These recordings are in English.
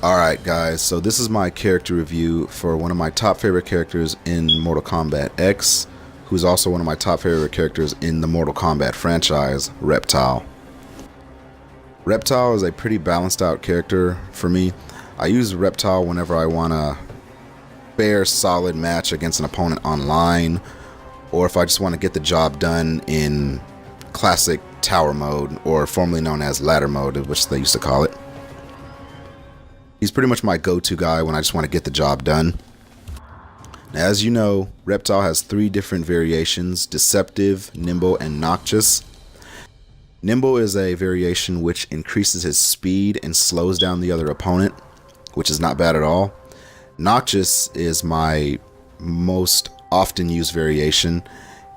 Alright guys, so this is my character review for one of my top favorite characters in Mortal Kombat X, who's also one of my top favorite characters in the Mortal Kombat franchise, Reptile. Reptile is a pretty balanced out character for me. I use Reptile whenever I want a fair, solid match against an opponent online, or if I just want to get the job done in classic tower mode, or formerly known as ladder mode, which they used to call it. He's pretty much my go-to guy when I just want to get the job done. Now, as you know, Reptile has 3 different variations: Deceptive, Nimble, and Noxious. Nimble is a variation which increases his speed and slows down the other opponent, which is not bad at all. Noxious is my most often used variation.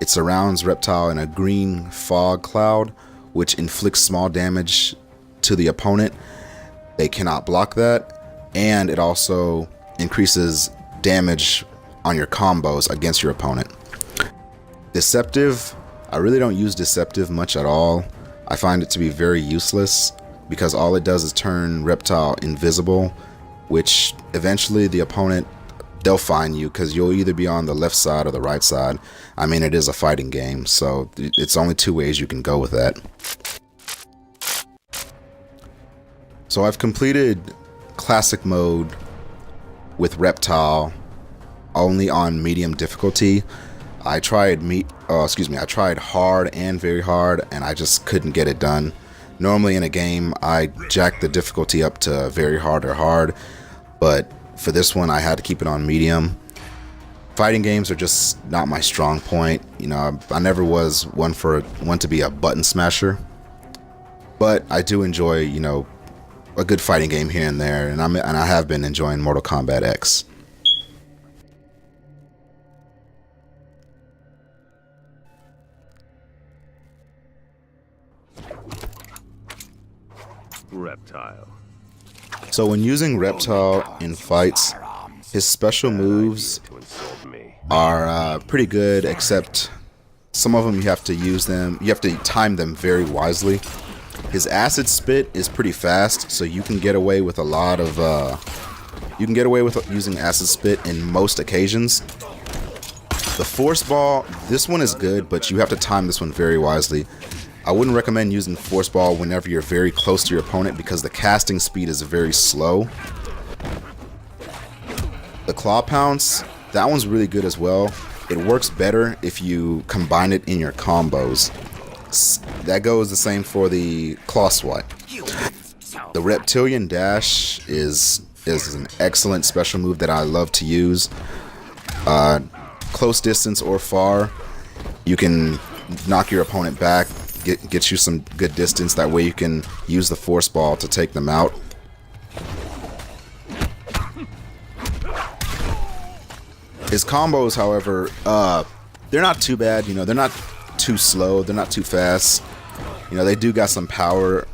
It surrounds Reptile in a green fog cloud, which inflicts small damage to the opponent. They cannot block that, and it also increases damage on your combos against your opponent. Deceptive, I really don't use Deceptive much at all. I find it to be very useless because all it does is turn Reptile invisible, which eventually the opponent, they'll find you because you'll either be on the left side or the right side. I mean, it is a fighting game, so it's only 2 ways you can go with that. So I've completed classic mode with Reptile only on medium difficulty. I tried I tried hard and very hard, and I just couldn't get it done. Normally in a game, I jack the difficulty up to very hard or hard, but for this one, I had to keep it on medium. Fighting games are just not my strong point. You know, I never was one to be a button smasher, but I do enjoy, you know, a good fighting game here and there, and I have been enjoying Mortal Kombat X. Reptile. So when using Reptile in fights, his special moves are pretty good, except some of them you have to time them very wisely. His acid spit is pretty fast, so you can get away with a lot of using acid spit in most occasions. The force ball, this one is good, but you have to time this one very wisely. I wouldn't recommend using force ball whenever you're very close to your opponent because the casting speed is very slow. The claw pounce, that one's really good as well. It works better if you combine it in your combos. That goes the same for the claw swipe. The reptilian dash is an excellent special move that I love to use. Close distance or far, you can knock your opponent back, get you some good distance. That way you can use the force ball to take them out. His combos, however, they're not too bad. You know, they're not too slow, they're not too fast. You know, they do got some power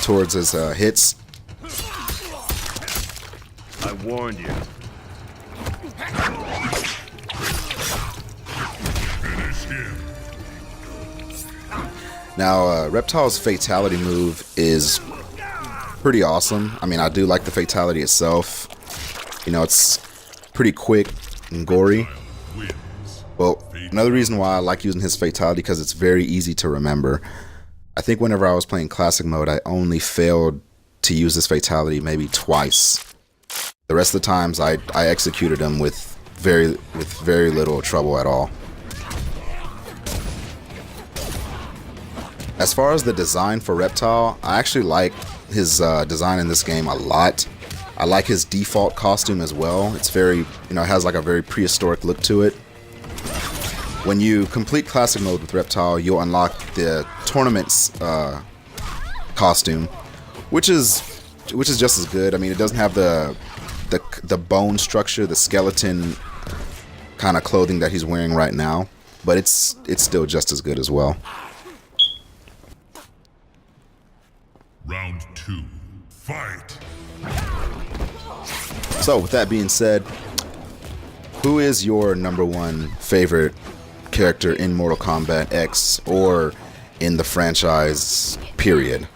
towards his hits. I warned you. Now, Reptile's fatality move is pretty awesome. I mean, I do like the fatality itself. You know, it's pretty quick and gory. Well, another reason why I like using his fatality because it's very easy to remember. I think whenever I was playing classic mode, I only failed to use this fatality maybe twice. The rest of the times I executed him with very little trouble at all. As far as the design for Reptile, I actually like his design in this game a lot. I like his default costume as well. It's very, you know, it has like a very prehistoric look to it. When you complete classic mode with Reptile, you'll unlock the tournament's costume, which is just as good. I mean, it doesn't have the bone structure, the skeleton kind of clothing that he's wearing right now, but it's still just as good as well. Round 2, fight! So, with that being said, who is your #1 favorite character in Mortal Kombat X or in the franchise, period?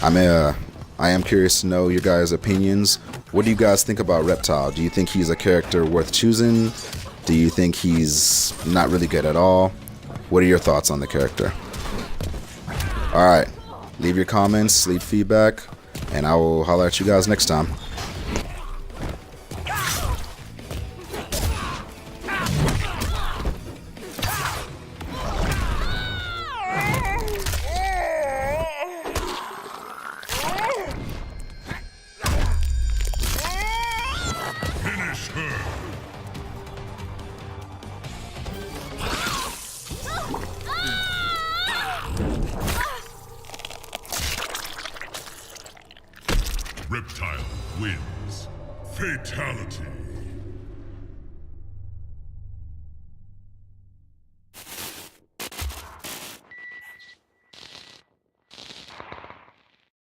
I mean, I am curious to know your guys' opinions. What do you guys think about Reptile? Do you think he's a character worth choosing? Do you think he's not really good at all? What are your thoughts on the character? Alright, leave your comments, leave feedback, and I will holler at you guys next time. Finish her. Reptile wins. Fatality.